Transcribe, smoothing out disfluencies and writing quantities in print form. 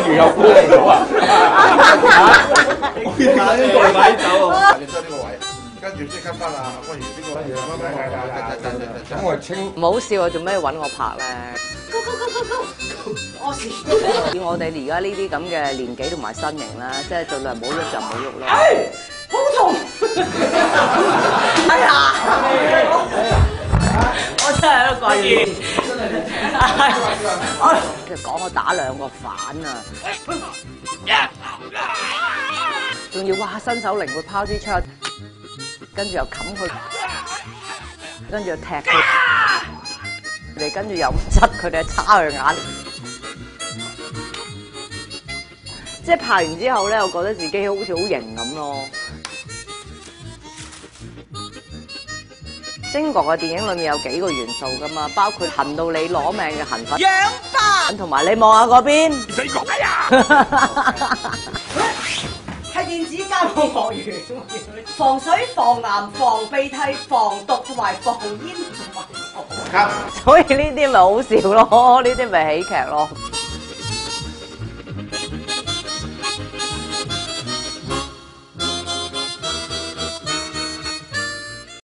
如又估唔到啊！點解呢個擺酒啊？你將呢個位，跟住即刻得啦。不如邊個？咁我清唔好笑啊！做咩要揾我拍咧？以我哋而家呢啲咁嘅年紀同埋身形啦，即係盡量唔好喐就唔好喐啦。好痛！哎呀！我真係喺度掛住。其實講我打2個反啊！仲要哇身手靈活拋支槍，跟住又冚佢，跟住又踢佢，你跟住又窒佢哋，叉佢眼。即係拍完之後咧，我覺得自己好似好型咁咯。精國嘅電影裏面有幾個元素噶嘛，包括痕到你攞命嘅痕粉、氧化，同埋你望下嗰邊，唔使講哎呀，係電子監控學員，防水、防癌、防鼻涕、防毒同埋防煙同埋防。所以呢啲咪好笑咯，呢啲咪喜劇咯。